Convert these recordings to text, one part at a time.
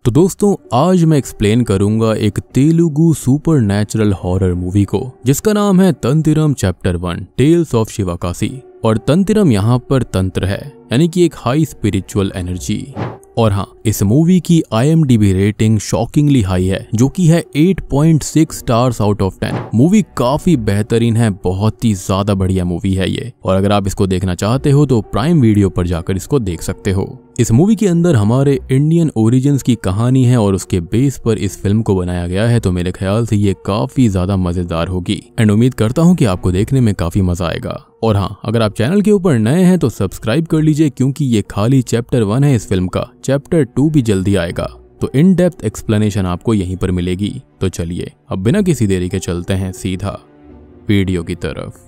तो दोस्तों आज मैं एक्सप्लेन करूंगा एक Telugu super natural horror movie को जिसका नाम है तंतिरम चैप्टर 1 टेल्स ऑफ शिवाकाशी। और तंतिरम यहाँ पर तंत्र है यानी कि एक हाई स्पिरिचुअल एनर्जी। और हाँ, इस मूवी की IMDb रेटिंग शॉकिंगली हाई है जो कि है 8.6 स्टार्स आउट ऑफ 10। मूवी काफी बेहतरीन है, बहुत ही ज्यादा बढ़िया मूवी है ये। और अगर आप इसको देखना चाहते हो तो प्राइम वीडियो पर जाकर इसको देख सकते हो। इस मूवी के अंदर हमारे इंडियन ओरिजिन्स की कहानी है और उसके बेस पर इस फिल्म को बनाया गया है, तो मेरे ख्याल से ये काफी ज्यादा मजेदार होगी एंड उम्मीद करता हूँ कि आपको देखने में काफी मजा आएगा। और हाँ, अगर आप चैनल के ऊपर नए हैं तो सब्सक्राइब कर लीजिए क्योंकि ये खाली चैप्टर 1 है इस फिल्म का, चैप्टर 2 भी जल्दी आएगा। तो इन डेप्थ एक्सप्लेनेशन आपको यहीं पर मिलेगी। तो चलिए अब बिना किसी देरी के चलते हैं सीधा वीडियो की तरफ।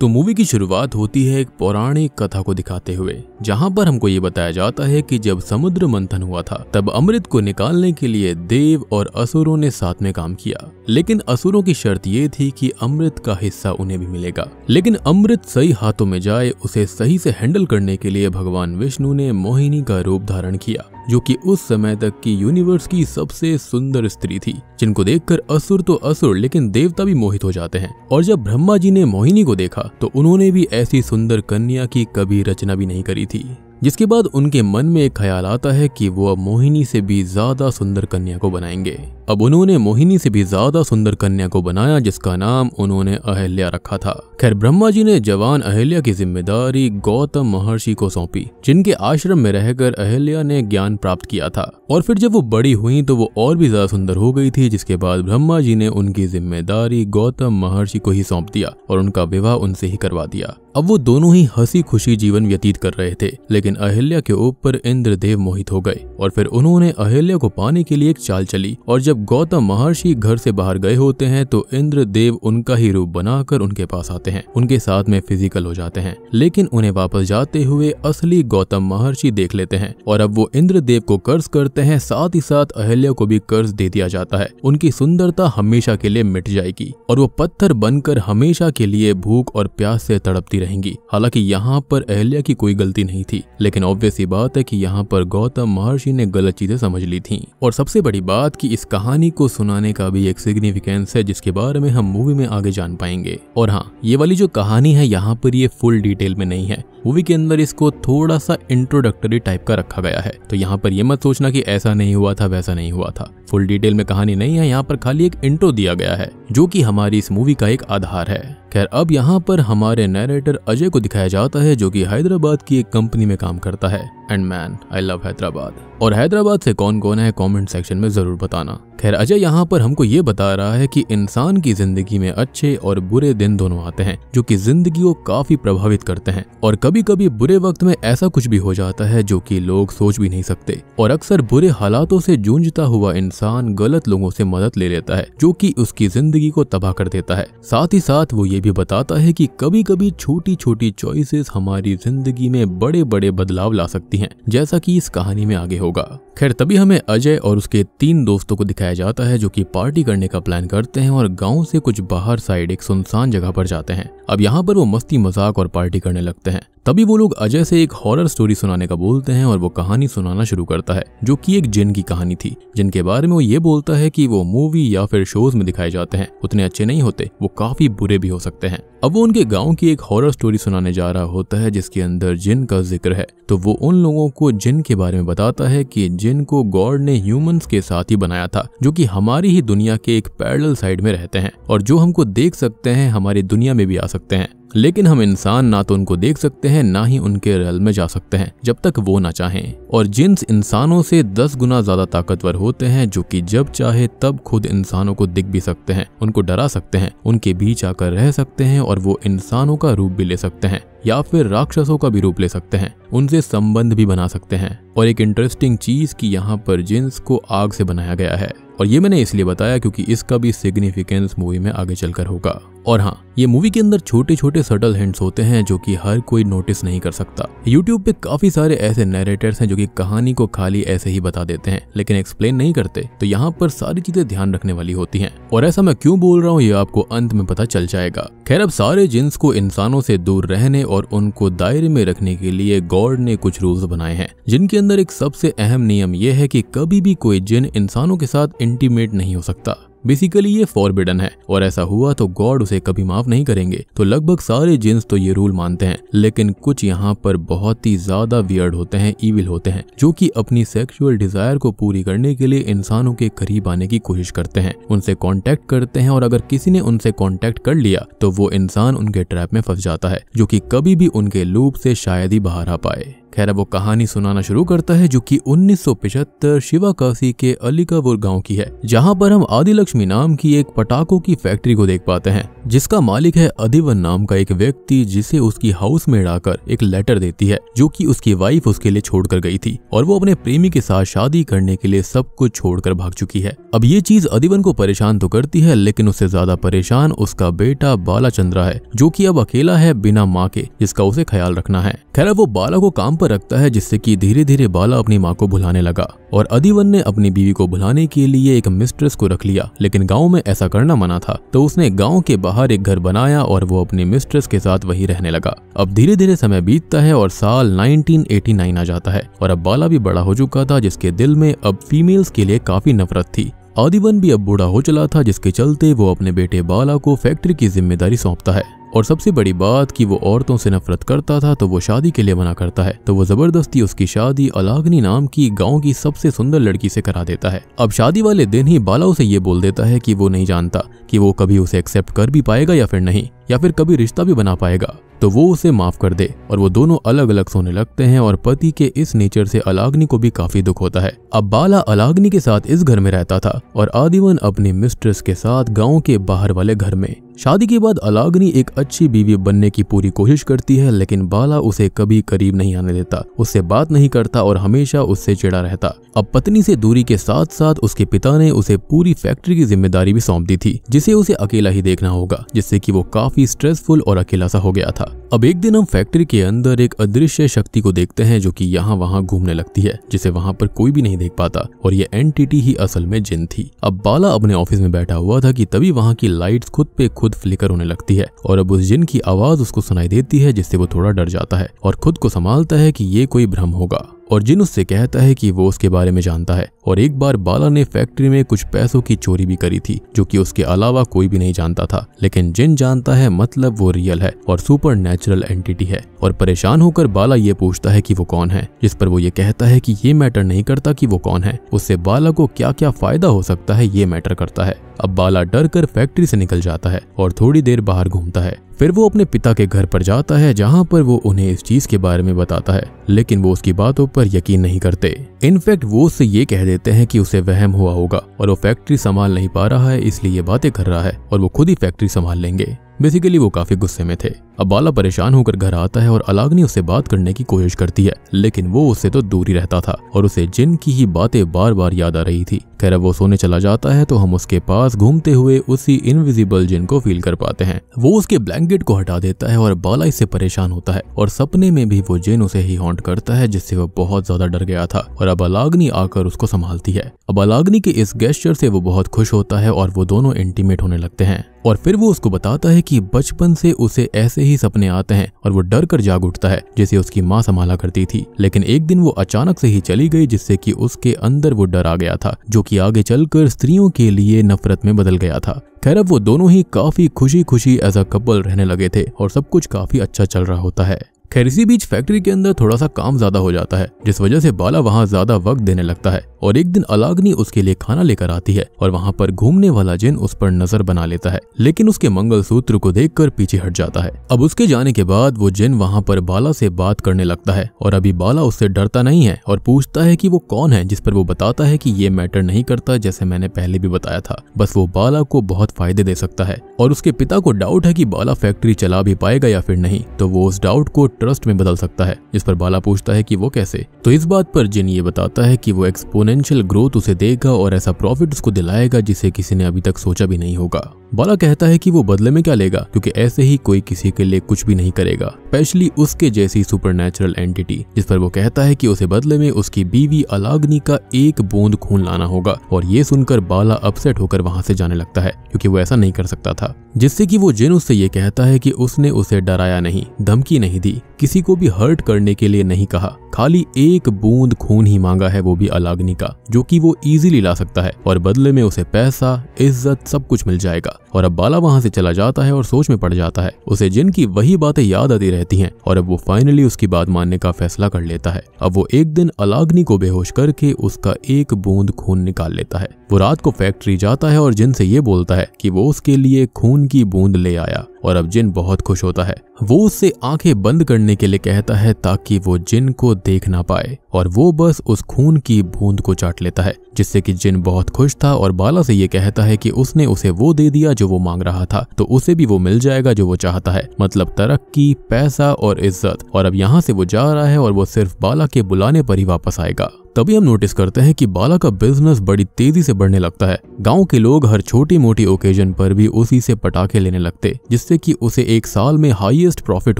तो मूवी की शुरुआत होती है एक पौराणिक कथा को दिखाते हुए, जहां पर हमको ये बताया जाता है कि जब समुद्र मंथन हुआ था तब अमृत को निकालने के लिए देव और असुरों ने साथ में काम किया। लेकिन असुरों की शर्त ये थी कि अमृत का हिस्सा उन्हें भी मिलेगा। लेकिन अमृत सही हाथों में जाए उसे सही से हैंडल करने के लिए भगवान विष्णु ने मोहिनी का रूप धारण किया, जो कि उस समय तक की यूनिवर्स की सबसे सुंदर स्त्री थी, जिनको देखकर असुर तो असुर लेकिन देवता भी मोहित हो जाते हैं। और जब ब्रह्मा जी ने मोहिनी को देखा तो उन्होंने भी ऐसी सुंदर कन्या की कभी रचना भी नहीं करी थी। जिसके बाद उनके मन में एक ख्याल आता है कि वो अब मोहिनी से भी ज्यादा सुंदर कन्या को बनाएंगे। अब उन्होंने मोहिनी से भी ज्यादा सुंदर कन्या को बनाया जिसका नाम उन्होंने अहिल्या रखा था। खैर, ब्रह्मा जी ने जवान अहिल्या की जिम्मेदारी गौतम महर्षि को सौंपी, जिनके आश्रम में रहकर अहिल्या ने ज्ञान प्राप्त किया था। और फिर जब वो बड़ी हुई तो वो और भी ज्यादा सुंदर हो गई थी, जिसके बाद ब्रह्मा जी ने उनकी जिम्मेदारी गौतम महर्षि को ही सौंप दिया और उनका विवाह उनसे ही करवा दिया। अब वो दोनों ही हंसी खुशी जीवन व्यतीत कर रहे थे, लेकिन अहिल्या के ऊपर इंद्रदेव मोहित हो गए और फिर उन्होंने अहिल्या को पाने के लिए एक चाल चली। और जब गौतम महर्षि घर से बाहर गए होते हैं तो इंद्रदेव उनका ही रूप बनाकर उनके पास आते हैं, उनके साथ में फिजिकल हो जाते हैं। लेकिन उन्हें वापस जाते हुए असली गौतम महर्षि देख लेते हैं और अब वो इंद्रदेव को कर्ज करते हैं, साथ ही साथ अहिल्या को भी कर्ज दे दिया जाता है। उनकी सुंदरता हमेशा के लिए मिट जाएगी और वो पत्थर बनकर हमेशा के लिए भूख और प्यास से तड़पती रहेंगी। हालांकि यहाँ पर अहिल्या की कोई गलती नहीं थी, लेकिन ऑब्वियस ही बात है कि यहाँ पर गौतम महर्षि ने गलत चीजें समझ ली थी। और सबसे बड़ी बात कि इस कहानी को सुनाने का भी एक सिग्निफिकेंस है जिसके बारे में हम मूवी में आगे जान पाएंगे। और हाँ, ये वाली जो कहानी है यहाँ पर ये फुल डिटेल में नहीं है, मूवी के अंदर इसको थोड़ा सा इंट्रोडक्टरी टाइप का रखा गया है। तो यहाँ पर ये मत सोचना कि ऐसा नहीं हुआ था वैसा नहीं हुआ था, फुल डिटेल में कहानी नहीं है। यहाँ पर खाली एक इंट्रो दिया गया है जो कि हमारी इस मूवी का एक आधार है। खैर, अब यहाँ पर हमारे नैरेटर अजय को दिखाया जाता है जो कि हैदराबाद की एक कंपनी में काम करता है। And man, I love Hyderabad. और हैदराबाद से कौन कौन है कमेंट सेक्शन में जरूर बताना। खैर, अजय यहाँ पर हमको ये बता रहा है कि इंसान की जिंदगी में अच्छे और बुरे दिन दोनों आते हैं जो कि जिंदगी को काफी प्रभावित करते हैं। और कभी कभी बुरे वक्त में ऐसा कुछ भी हो जाता है जो कि लोग सोच भी नहीं सकते। और अक्सर बुरे हालातों से जूझता हुआ इंसान गलत लोगों से मदद ले लेता है जो कि उसकी जिंदगी को तबाह कर देता है। साथ ही साथ वो ये भी बताता है कि कभी कभी छोटी छोटी चॉइसेस हमारी जिंदगी में बड़े बड़े बदलाव ला सकती हैं, जैसा कि इस कहानी में आगे होगा। खैर, तभी हमें अजय और उसके 3 दोस्तों को दिखाया जाता है जो कि पार्टी करने का प्लान करते हैं और गांव से कुछ बाहर साइड एक सुनसान जगह पर जाते हैं। अब यहाँ पर वो मस्ती मजाक और पार्टी करने लगते हैं। तभी वो लोग अजय से एक हॉरर स्टोरी सुनाने का बोलते हैं और वो कहानी सुनाना शुरू करता है जो कि एक जिन की कहानी थी, जिनके बारे में वो ये बोलता है कि वो मूवी या फिर शोज में दिखाए जाते हैं उतने अच्छे नहीं होते, वो काफी बुरे भी हो सकते हैं। अब वो उनके गांव की एक हॉरर स्टोरी सुनाने जा रहा होता है जिसके अंदर जिन का जिक्र है। तो वो उन लोगों को जिन के बारे में बताता है कि जिन को गॉड ने ह्यूमंस के साथ ही बनाया था, जो कि हमारी ही दुनिया के एक पैरेलल साइड में रहते हैं और जो हमको देख सकते हैं, हमारी दुनिया में भी आ सकते हैं। लेकिन हम इंसान ना तो उनको देख सकते हैं ना ही उनके रेल में जा सकते हैं जब तक वो ना चाहें। और जिन्स इंसानों से 10 गुना ज्यादा ताकतवर होते हैं जो कि जब चाहे तब खुद इंसानों को दिख भी सकते हैं, उनको डरा सकते हैं, उनके बीच आकर रह सकते हैं और वो इंसानों का रूप भी ले सकते हैं या फिर राक्षसों का भी रूप ले सकते हैं, उनसे संबंध भी बना सकते हैं। और एक इंटरेस्टिंग चीज कि यहाँ पर जिन्स को आग से बनाया गया है और ये मैंने इसलिए बताया क्योंकि इसका भी सिग्निफिकेंस मूवी में आगे चलकर होगा। और हाँ, ये मूवी के अंदर छोटे छोटे सटल हिंट्स होते हैं जो कि हर कोई नोटिस नहीं कर सकता। यूट्यूब पे काफी सारे ऐसे नैरेटर्स हैं जो कि कहानी को खाली ऐसे ही बता देते हैं लेकिन एक्सप्लेन नहीं करते, तो यहाँ पर सारी चीजें ध्यान रखने वाली होती हैं। और ऐसा मैं क्यों बोल रहा हूँ ये आपको अंत में पता चल जाएगा। खैर, अब सारे जिन्स को इंसानों से दूर रहने और उनको दायरे में रखने के लिए गॉड ने कुछ रूल्स बनाए हैं, जिनके अंदर एक सबसे अहम नियम यह है कि कभी भी कोई जिन इंसानों के साथ इंटीमेट नहीं हो सकता। बेसिकली ये फॉरबिडन है और ऐसा हुआ तो गॉड उसे कभी माफ नहीं करेंगे। तो लगभग सारे जिन्स तो ये रूल मानते हैं, लेकिन कुछ यहाँ पर बहुत ही ज्यादा वियर्ड होते हैं, इविल होते हैं, जो कि अपनी सेक्सुअल डिजायर को पूरी करने के लिए इंसानों के करीब आने की कोशिश करते हैं, उनसे कांटेक्ट करते हैं और अगर किसी ने उनसे कांटेक्ट कर लिया तो वो इंसान उनके ट्रैप में फंस जाता है, जो कि कभी भी उनके लूप से शायद ही बाहर आ पाए। खैर, वो कहानी सुनाना शुरू करता है जो कि 1975 शिवाकाशी के अलीकापुर गांव की है, जहां पर हम आदिलक्ष्मी नाम की एक पटाखों की फैक्ट्री को देख पाते हैं, जिसका मालिक है अधिवन नाम का एक व्यक्ति, जिसे उसकी हाउसमेड आकर एक लेटर देती है जो कि उसकी वाइफ उसके लिए छोड़कर गई थी और वो अपने प्रेमी के साथ शादी करने के लिए सब कुछ छोड़कर भाग चुकी है। अब ये चीज अधिवन को परेशान तो करती है, लेकिन उससे ज्यादा परेशान उसका बेटा बालाचंद्रा है, जो कि अब अकेला है बिना माँ के, जिसका उसे ख्याल रखना है। खैर, वो बाला को काम पर रखता है, जिससे कि धीरे धीरे बाला अपनी माँ को भुलाने लगा और अधिवन ने अपनी बीवी को भुलाने के लिए एक मिस्ट्रेस को रख लिया, लेकिन गांव में ऐसा करना मना था, तो उसने गांव के बाहर एक घर बनाया और वो अपनी मिस्ट्रेस के साथ वहीं रहने लगा। अब धीरे धीरे समय बीतता है और साल 1989 आ जाता है और अब बाला भी बड़ा हो चुका था, जिसके दिल में अब फीमेल्स के लिए काफी नफरत थी। आदिवन भी अब बूढ़ा हो चला था, जिसके चलते वो अपने बेटे बाला को फैक्ट्री की जिम्मेदारी सौंपता है। और सबसे बड़ी बात कि वो औरतों से नफरत करता था, तो वो शादी के लिए मना करता है, तो वो जबरदस्ती उसकी शादी अलाग्नि नाम की गांव की सबसे सुंदर लड़की से करा देता है। अब शादी वाले दिन ही बाला उसे ये बोल देता है कि वो नहीं जानता कि वो कभी उसे एक्सेप्ट कर भी पाएगा या फिर नहीं, या फिर कभी रिश्ता भी बना पाएगा, तो वो उसे माफ कर दे। और वो दोनों अलग अलग सोने लगते हैं और पति के इस नेचर से अलाग्नि को भी काफी दुख होता है। अब बाला अलाग्नि के साथ इस घर में रहता था और आदिवन अपनी मिस्ट्रेस के साथ गांव के बाहर वाले घर में। शादी के बाद अलाग्नि एक अच्छी बीवी बनने की पूरी कोशिश करती है, लेकिन बाला उसे कभी करीब नहीं आने देता, उससे बात नहीं करता और हमेशा उससे चिढ़ा रहता। अब पत्नी से दूरी के साथ साथ उसके पिता ने उसे पूरी फैक्ट्री की जिम्मेदारी भी सौंप दी थी, जिसे उसे अकेला ही देखना होगा, जिससे कि वो काफी स्ट्रेसफुल और अकेला सा हो गया था। अब एक दिन हम फैक्ट्री के अंदर एक अदृश्य शक्ति को देखते हैं जो कि यहाँ वहाँ घूमने लगती है, जिसे वहाँ पर कोई भी नहीं देख पाता, और ये एंटिटी ही असल में जिन थी। अब बाला अपने ऑफिस में बैठा हुआ था कि तभी वहाँ की लाइट्स खुद पे खुद फ्लिकर होने लगती है और अब उस जिन की आवाज उसको सुनाई देती है, जिससे वो थोड़ा डर जाता है और खुद को संभालता है कि ये कोई भ्रम होगा। और जिन उससे कहता है कि वो उसके बारे में जानता है और एक बार बाला ने फैक्ट्री में कुछ पैसों की चोरी भी करी थी, जो कि उसके अलावा कोई भी नहीं जानता था, लेकिन जिन जानता है, मतलब वो रियल है और सुपर नेचुरल एंटिटी है। और परेशान होकर बाला ये पूछता है कि वो कौन है, जिस पर वो ये कहता है कि ये मैटर नहीं करता कि वो कौन है, उससे बाला को क्या क्या फायदा हो सकता है ये मैटर करता है। अब बाला डर कर फैक्ट्री से निकल जाता है और थोड़ी देर बाहर घूमता है। फिर वो अपने पिता के घर पर जाता है, जहाँ पर वो उन्हें इस चीज के बारे में बताता है, लेकिन वो उसकी बातों पर यकीन नहीं करते। इनफैक्ट वो उससे ये कह देते हैं कि उसे वहम हुआ होगा और वो फैक्ट्री संभाल नहीं पा रहा है, इसलिए ये बातें कर रहा है और वो खुद ही फैक्ट्री संभाल लेंगे। बेसिकली वो काफी गुस्से में थे। अब बाला परेशान होकर घर आता है और अलाग्नि उससे बात करने की कोशिश करती है, लेकिन वो उससे तो दूर ही रहता था और उसे जिन की ही बातें बार बार याद आ रही थी। खैर वो सोने चला जाता है तो हम उसके पास घूमते हुए उसी इनविजिबल जिन को फील कर पाते हैं। वो उसके ब्लैंकेट को हटा देता है और बाला इससे परेशान होता है और सपने में भी वो जिन उसे ही हॉन्ट करता है, जिससे वो बहुत ज्यादा डर गया था और अब अलाग्नि आकर उसको संभालती है। अब अलाग्नि के इस गेस्चर से वो बहुत खुश होता है और वो दोनों इंटीमेट होने लगते हैं और फिर वो उसको बताता है कि बचपन से उसे ऐसे ही सपने आते हैं और वो डर कर जाग उठता है, जैसे उसकी माँ संभाला करती थी। लेकिन एक दिन वो अचानक से ही चली गई, जिससे कि उसके अंदर वो डर आ गया था, जो कि आगे चलकर स्त्रियों के लिए नफरत में बदल गया था। खैर अब वो दोनों ही काफी खुशी खुशी एज अ कपल रहने लगे थे और सब कुछ काफी अच्छा चल रहा होता है। खैर इसी बीच फैक्ट्री के अंदर थोड़ा सा काम ज्यादा हो जाता है, जिस वजह से बाला वहाँ ज्यादा वक्त देने लगता है और एक दिन अलाग्नि उसके लिए खाना लेकर आती है और वहाँ पर घूमने वाला जिन उस पर नजर बना लेता है, लेकिन उसके मंगलसूत्र को देखकर पीछे हट जाता है। अब उसके जाने के बाद वो जिन वहाँ पर बाला से बात करने लगता है और अभी बाला उससे डरता नहीं है और पूछता है कि वो कौन है, जिस पर वो बताता है कि ये मैटर नहीं करता, जैसे मैंने पहले भी बताया था, बस वो बाला को बहुत फायदे दे सकता है। और उसके पिता को डाउट है कि बाला फैक्ट्री चला भी पाएगा या फिर नहीं, तो वो उस डाउट को ट्रस्ट में बदल सकता है, जिस पर बाला पूछता है कि वो कैसे। तो इस बात पर जिन ये बताता है कि वो एक्सपोनेंशियल एक्सपोनेंशियल ग्रोथ उसे देगा और ऐसा प्रॉफिट उसको दिलाएगा जिसे किसी ने अभी तक सोचा भी नहीं होगा। बाला कहता है कि वो बदले में क्या लेगा, क्योंकि ऐसे ही कोई किसी के लिए कुछ भी नहीं करेगा, स्पेशली उसके जैसी सुपरनैचुरल एंटिटी, जिस पर वो कहता है कि उसे बदले में उसकी बीवी अलाग्नि का एक बूंद खून लाना होगा। और ये सुनकर बाला अपसेट होकर वहां से जाने लगता है, क्योंकि वो ऐसा नहीं कर सकता था। जिससे कि वो जिन उससे ये कहता है कि उसने उसे डराया नहीं, धमकी नहीं दी, किसी को भी हर्ट करने के लिए नहीं कहा, खाली एक बूंद खून ही मांगा है, वो भी अलाग्नि का, जो कि वो इजीली ला सकता है और बदले में उसे पैसा, इज्जत सब कुछ मिल जाएगा। और अब बाला वहां से चला जाता है और सोच में पड़ जाता है। उसे जिन की वही बातें याद आती रहती हैं और अब वो फाइनली उसकी बात मानने का फैसला कर लेता है। अब वो एक दिन अलाग्नि को बेहोश करके उसका एक बूंद खून निकाल लेता है। वो रात को फैक्ट्री जाता है और जिन से ये बोलता है कि वो उसके लिए खून की बूंद ले आया और अब जिन बहुत खुश होता है। वो उससे आंखें बंद करने के लिए कहता है ताकि वो जिन को देख ना पाए और वो बस उस खून की बूंद को चाट लेता है, जिससे कि जिन बहुत खुश था और बाला से ये कहता है कि उसने उसे वो दे दिया जो वो मांग रहा था, तो उसे भी वो मिल जाएगा जो वो चाहता है, मतलब तरक्की, पैसा और इज्जत। और अब यहाँ से वो जा रहा है और वो सिर्फ बाला के बुलाने पर ही वापस आएगा। तभी हम नोटिस करते हैं कि बाला का बिजनेस बड़ी तेजी से बढ़ने लगता है। गांव के लोग हर छोटी मोटी ओकेजन पर भी उसी से पटाखे लेने लगते, जिससे कि उसे एक साल में हाईएस्ट प्रॉफिट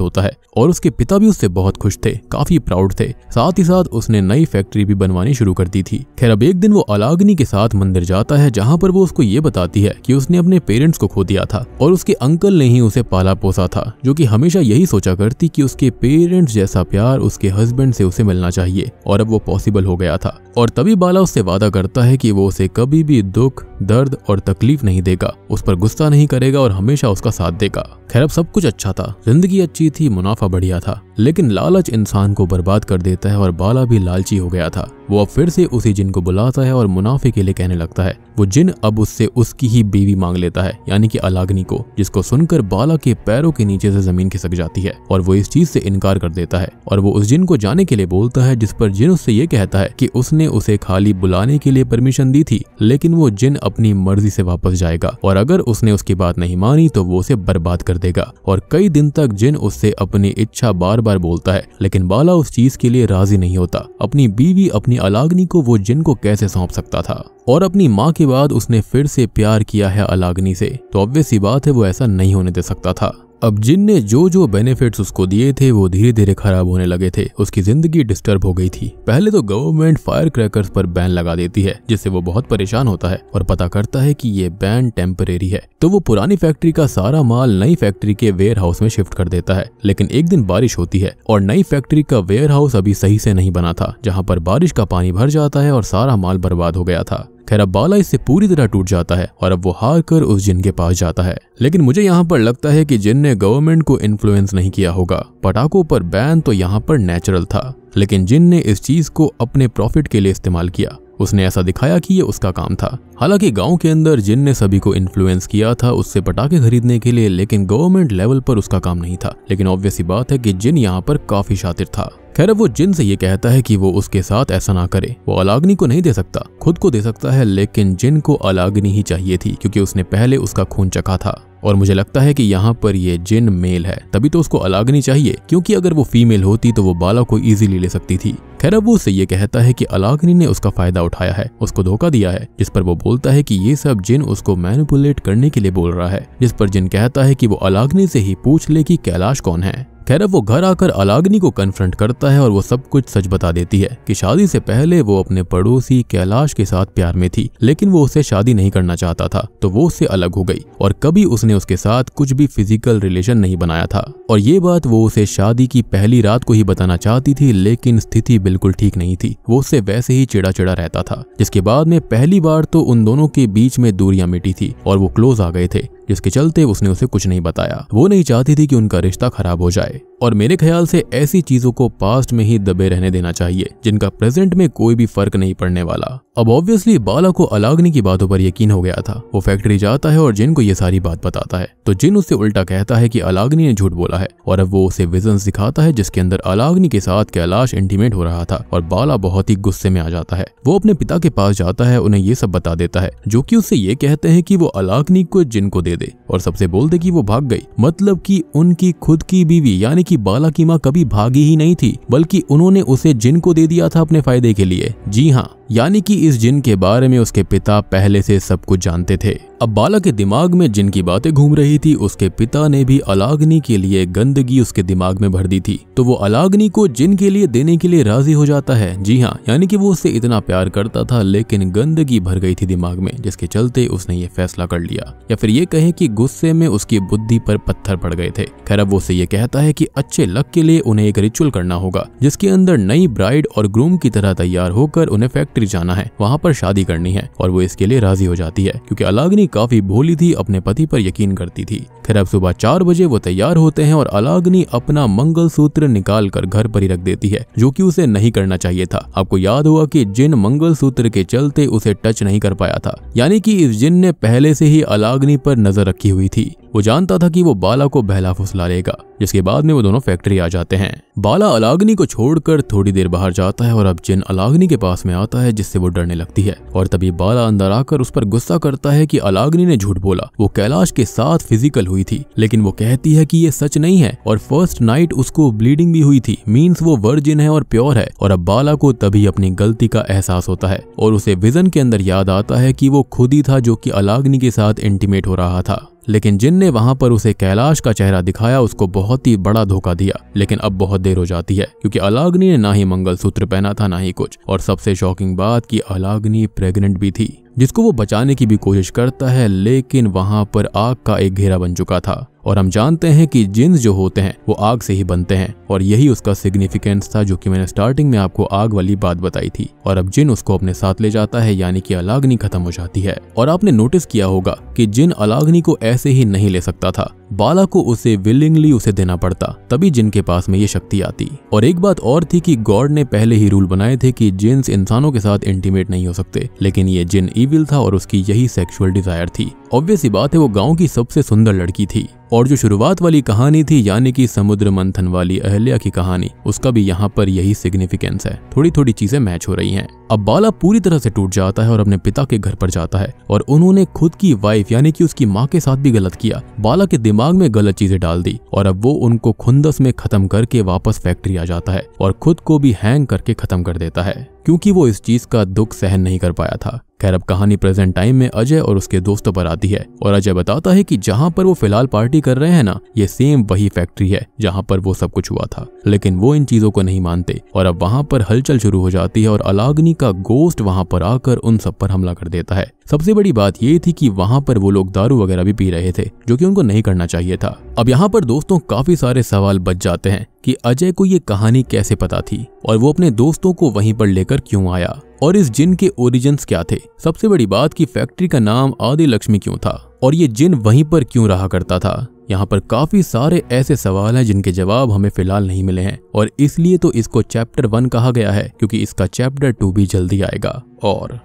होता है। और उसके पिता भी उससे बहुत खुश थे, काफी प्राउड थे। साथ ही साथ उसने नई फैक्ट्री भी बनवानी शुरू कर दी थी। खैर अब एक दिन वो अलाग्नि के साथ मंदिर जाता है, जहाँ पर वो उसको ये बताती है कि उसने अपने पेरेंट्स को खो दिया था और उसके अंकल ने ही उसे पाला पोसा था, जो कि हमेशा यही सोचा करती कि उसके पेरेंट्स जैसा प्यार उसके हस्बैंड से उसे मिलना चाहिए। और अब वो पॉसिबल हो गया था। और तभी बाला उससे वादा करता है कि वो उसे कभी भी दुख, दर्द और तकलीफ नहीं देगा, उस पर गुस्सा नहीं करेगा और हमेशा उसका साथ देगा। खैर अब सब कुछ अच्छा था, जिंदगी अच्छी थी, मुनाफा बढ़िया था, लेकिन लालच इंसान को बर्बाद कर देता है और बाला भी लालची हो गया था। वो अब फिर से उसी जिन को बुलाता है और मुनाफे के लिए कहने लगता है। वो जिन अब उससे उसकी ही बीवी मांग लेता है, यानी कि अलाग्नि को, जिसको सुनकर बाला के पैरों के नीचे से जमीन खिसक जाती है और वो इस चीज से इनकार कर देता है। और वो उस जिन को जाने के लिए बोलता है, जिस पर जिन उससे ये कहता है कि उसने उसे खाली बुलाने के लिए परमिशन दी थी, लेकिन वो जिन अपनी मर्जी से वापस जाएगा और अगर उसने उसकी बात नहीं मानी तो वो उसे बर्बाद कर देगा। और कई दिन तक जिन उससे अपनी इच्छा बार बार बोलता है, लेकिन बाला उस चीज के लिए राजी नहीं होता। अपनी बीवी, अपनी अलाग्नि को वो जिन को कैसे सौंप सकता था? और अपनी माँ के बाद उसने फिर से प्यार किया है अलाग्नि से, तो ऑब्वियस सी बात है वो ऐसा नहीं होने दे सकता था। अब जिन ने जो जो बेनिफिट्स उसको दिए थे वो धीरे धीरे खराब होने लगे थे। उसकी जिंदगी डिस्टर्ब हो गई थी। पहले तो गवर्नमेंट फायर क्रैकर्स पर बैन लगा देती है, जिससे वो बहुत परेशान होता है और पता करता है कि ये बैन टेम्परेरी है। तो वो पुरानी फैक्ट्री का सारा माल नई फैक्ट्री के वेयर हाउस में शिफ्ट कर देता है। लेकिन एक दिन बारिश होती है और नई फैक्ट्री का वेयर हाउस अभी सही से नहीं बना था, जहाँ पर बारिश का पानी भर जाता है और सारा माल बर्बाद हो गया था। खैर अब बाला इससे पूरी तरह टूट जाता है और अब वो हार कर उस जिन के पास जाता है। लेकिन मुझे यहाँ पर लगता है कि जिन ने गवर्नमेंट को इन्फ्लुएंस नहीं किया होगा। पटाखों पर बैन तो यहाँ पर नेचुरल था, लेकिन जिन ने इस चीज को अपने प्रॉफिट के लिए इस्तेमाल किया। उसने ऐसा दिखाया कि ये उसका काम था। हालांकि गांव के अंदर जिन ने सभी को इन्फ्लुएंस किया था उससे पटाखे खरीदने के लिए, लेकिन गवर्नमेंट लेवल पर उसका काम नहीं था। लेकिन ऑब्वियस सी बात है कि जिन यहाँ पर काफी शातिर था। खैर वो जिन से ये कहता है कि वो उसके साथ ऐसा ना करे। वो अलाग्नि को नहीं दे सकता, खुद को दे सकता है, लेकिन जिन को अलाग्नि ही चाहिए थी, क्योंकि उसने पहले उसका खून चखा था। और मुझे लगता है कि यहाँ पर ये जिन मेल है, तभी तो उसको अलाग्नि चाहिए, क्योंकि अगर वो फीमेल होती तो वो बाला को इजीली ले सकती थी। खैर अब वो उससे ये कहता है कि अलाग्नि ने उसका फायदा उठाया है, उसको धोखा दिया है, जिस पर वो बोलता है कि ये सब जिन उसको मैनिपुलेट करने के लिए बोल रहा है। जिस पर जिन कहता है कि वो अलाग्नि से ही पूछ ले कि कैलाश कौन है। खैर अब वो घर आकर अलाग्नि को कन्फ्रंट करता है और वो सब कुछ सच बता देती है कि शादी से पहले वो अपने पड़ोसी कैलाश के साथ प्यार में थी, लेकिन वो उससे शादी नहीं करना चाहता था, तो वो उससे अलग हो गई और कभी उसने उसके साथ कुछ भी फिजिकल रिलेशन नहीं बनाया था। और ये बात वो उसे शादी की पहली रात को ही बताना चाहती थी, लेकिन स्थिति बिल्कुल ठीक नहीं थी। वो उससे वैसे ही चिड़ा चिड़ा रहता था, जिसके बाद में पहली बार तो उन दोनों के बीच में दूरियां मिटी थी और वो क्लोज आ गए थे, जिसके चलते उसने उसे कुछ नहीं बताया। वो नहीं चाहती थी कि उनका रिश्ता खराब हो जाए। और मेरे ख्याल से ऐसी चीजों को पास्ट में ही दबे रहने देना चाहिए, जिनका प्रेजेंट में कोई भी फर्क नहीं पड़ने वाला। अब ऑब्वियसली बाला को अलाग्नि की बातों पर यकीन हो गया था। वो फैक्ट्री जाता है और जिन को ये सारी बात बताता है, तो जिन उससे उल्टा कहता है कि अलाग्नि ने झूठ बोला है। और अब वो उसे विजन्स दिखाता है जिसके अंदर अलाग्नि के साथ कैलाश इंटीमेट हो रहा था और बाला बहुत ही गुस्से में आ जाता है। वो अपने पिता के पास जाता है, उन्हें ये सब बता देता है, जो कि उससे ये कहते हैं कि वो अलाग्नि को जिन को दे दे और सबसे बोल दे कि वो भाग गई। मतलब कि उनकी खुद की बीवी यानी कि बाला की माँ कभी भागी ही नहीं थी, बल्कि उन्होंने उसे जिन को दे दिया था अपने फायदे के लिए। जी हाँ, यानी कि इस जिन के बारे में उसके पिता पहले से सब कुछ जानते थे। अब बाला के दिमाग में जिन की बातें घूम रही थी, उसके पिता ने भी अलाग्नि के लिए गंदगी उसके दिमाग में भर दी थी, तो वो अलाग्नि को जिन के लिए देने के लिए राजी हो जाता है। जी हाँ, यानी कि वो उससे इतना प्यार करता था, लेकिन गंदगी भर गई थी दिमाग में, जिसके चलते उसने ये फैसला कर लिया, या फिर ये कहें कि गुस्से में उसकी बुद्धि पर पत्थर पड़ गए थे। खैर अब वो उससे ये कहता है कि अच्छे लक के लिए उन्हें एक रिचुअल करना होगा, जिसके अंदर नई ब्राइड और ग्रूम की तरह तैयार होकर उन्हें फैक्ट्री जाना है, वहाँ पर शादी करनी है, और वो इसके लिए राजी हो जाती है क्योंकि अलाग्नि काफी भोली थी, अपने पति पर यकीन करती थी। खैर अब सुबह 4 बजे वो तैयार होते हैं और अलाग्नि अपना मंगलसूत्र निकाल कर घर पर ही रख देती है, जो कि उसे नहीं करना चाहिए था। आपको याद होगा कि जिन मंगलसूत्र के चलते उसे टच नहीं कर पाया था, यानी कि इस जिन ने पहले से ही अलाग्नि पर नजर रखी हुई थी। वो जानता था कि वो बाला को बहला फुसला लेगा, जिसके बाद में वो दोनों फैक्ट्री आ जाते हैं। बाला अलाग्नि को छोड़कर थोड़ी देर बाहर जाता है और अब जिन अलाग्नि के पास में आता है, जिससे वो डरने लगती है। और तभी बाला अंदर आकर उस पर गुस्सा करता है कि अलाग्नि ने झूठ बोला, वो कैलाश के साथ फिजिकल हुई थी, लेकिन वो कहती है कि ये सच नहीं है और फर्स्ट नाइट उसको ब्लीडिंग भी हुई थी, मींस वो वर्जिन है और प्योर है। और अब बाला को तभी अपनी गलती का एहसास होता है और उसे विजन के अंदर याद आता है कि वो खुद ही था जो कि अलाग्नि के साथ इंटीमेट हो रहा था, लेकिन जिन ने वहां पर उसे कैलाश का चेहरा दिखाया, उसको बहुत ही बड़ा धोखा दिया। लेकिन अब बहुत देर हो जाती है क्योंकि अलाग्नि ने ना ही मंगलसूत्र पहना था ना ही कुछ, और सबसे शॉकिंग बात कि अलाग्नि प्रेग्नेंट भी थी, जिसको वो बचाने की भी कोशिश करता है, लेकिन वहां पर आग का एक घेरा बन चुका था। और हम जानते हैं कि जिन्स जो होते हैं वो आग से ही बनते हैं, और यही उसका सिग्निफिकेंस था, जो कि मैंने स्टार्टिंग में आपको आग वाली बात बताई थी। और अब जिन उसको अपने साथ ले जाता है, यानी कि अलाग्नि खत्म हो जाती है। और आपने नोटिस किया होगा कि जिन अलाग्नि को ऐसे ही नहीं ले सकता था, बाला को उसे विलिंगली उसे देना पड़ता, तभी जिन के पास में ये शक्ति आती। और एक बात और थी कि गॉड ने पहले ही रूल बनाए थे कि जिन्स इंसानों के साथ इंटीमेट नहीं हो सकते, लेकिन ये जिन इविल था और उसकी यही सेक्सुअल डिजायर थी। ऑब्वियस सी बात है, वो गांव की सबसे सुंदर लड़की थी, और जो शुरुआत वाली कहानी थी, यानी कि समुद्र मंथन वाली अहल्या की कहानी, उसका भी यहाँ पर यही सिग्निफिकेंस है। थोड़ी थोड़ी चीजें मैच हो रही हैं। अब बाला पूरी तरह से टूट जाता है और अपने पिता के घर पर जाता है, और उन्होंने खुद की वाइफ यानी कि उसकी माँ के साथ भी गलत किया, बाला के दिमाग में गलत चीजें डाल दी, और अब वो उनको खुंदस में खत्म करके वापस फैक्ट्री आ जाता है और खुद को भी हैंग करके खत्म कर देता है, क्योंकि वो इस चीज का दुख सहन नहीं कर पाया था। खैर अब कहानी प्रेजेंट टाइम में अजय और उसके दोस्तों पर आती है, और अजय बताता है कि जहां पर वो फिलहाल पार्टी कर रहे हैं ना, ये सेम वही फैक्ट्री है जहां पर वो सब कुछ हुआ था। लेकिन वो इन चीजों को नहीं मानते, और अब वहां पर हलचल शुरू हो जाती है और अलाग्नि का गोश्त वहां पर आकर उन सब पर हमला कर देता है। सबसे बड़ी बात ये थी कि वहां पर वो लोग दारू वगैरह भी पी रहे थे, जो कि उनको नहीं करना चाहिए था। अब यहाँ पर दोस्तों काफी सारे सवाल बच जाते हैं कि अजय को ये कहानी कैसे पता थी, और वो अपने दोस्तों को वहीं पर लेकर क्यों आया, और इस जिन के ओरिजिन्स क्या थे। सबसे बड़ी बात कि फैक्ट्री का नाम आदि लक्ष्मी क्यों था, और ये जिन वहीं पर क्यों रहा करता था। यहाँ पर काफी सारे ऐसे सवाल हैं जिनके जवाब हमें फिलहाल नहीं मिले हैं, और इसलिए तो इसको चैप्टर 1 कहा गया है, क्योंकि इसका चैप्टर 2 भी जल्दी आएगा। और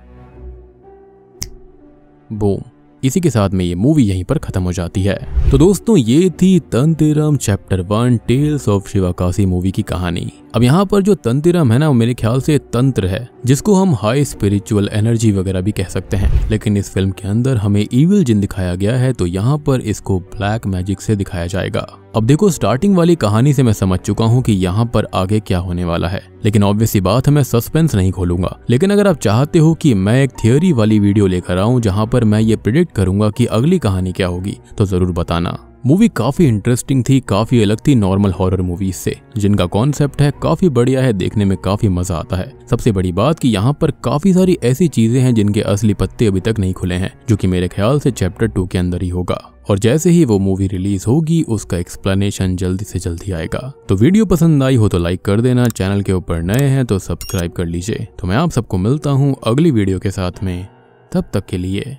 बूम, इसी के साथ में ये मूवी यहीं पर खत्म हो जाती है। तो दोस्तों ये थी तंतिरम chapter 1 tales of Sivakasi movie की कहानी। अब यहाँ पर जो तंतिरम है ना, वो मेरे ख्याल से तंत्र है, जिसको हम हाई स्पिरिचुअल एनर्जी वगैरह भी कह सकते हैं। लेकिन इस फिल्म के अंदर हमें इविल जिन दिखाया गया है, तो यहाँ पर इसको ब्लैक मैजिक से दिखाया जाएगा। अब देखो, स्टार्टिंग वाली कहानी से मैं समझ चुका हूँ कि यहाँ पर आगे क्या होने वाला है, लेकिन ऑब्वियस बात है मैं सस्पेंस नहीं खोलूंगा। लेकिन अगर आप चाहते हो कि मैं एक थियोरी वाली वीडियो लेकर आऊं जहाँ पर मैं ये प्रिडिक्ट करूंगा कि अगली कहानी क्या होगी, तो जरूर बताना। मूवी काफी इंटरेस्टिंग थी, काफी अलग थी नॉर्मल हॉरर मूवीज से, जिनका कॉन्सेप्ट है काफी बढ़िया है, देखने में काफी मजा आता है। सबसे बड़ी बात कि यहाँ पर काफी सारी ऐसी चीजें हैं जिनके असली पत्ते अभी तक नहीं खुले हैं, जो कि मेरे ख्याल से चैप्टर 2 के अंदर ही होगा। और जैसे ही वो मूवी रिलीज होगी, उसका एक्सप्लेनेशन जल्दी से जल्दी आएगा। तो वीडियो पसंद आई हो तो लाइक कर देना, चैनल के ऊपर नए हैं तो सब्सक्राइब कर लीजिए। तो मैं आप सबको मिलता हूँ अगली वीडियो के साथ में, तब तक के लिए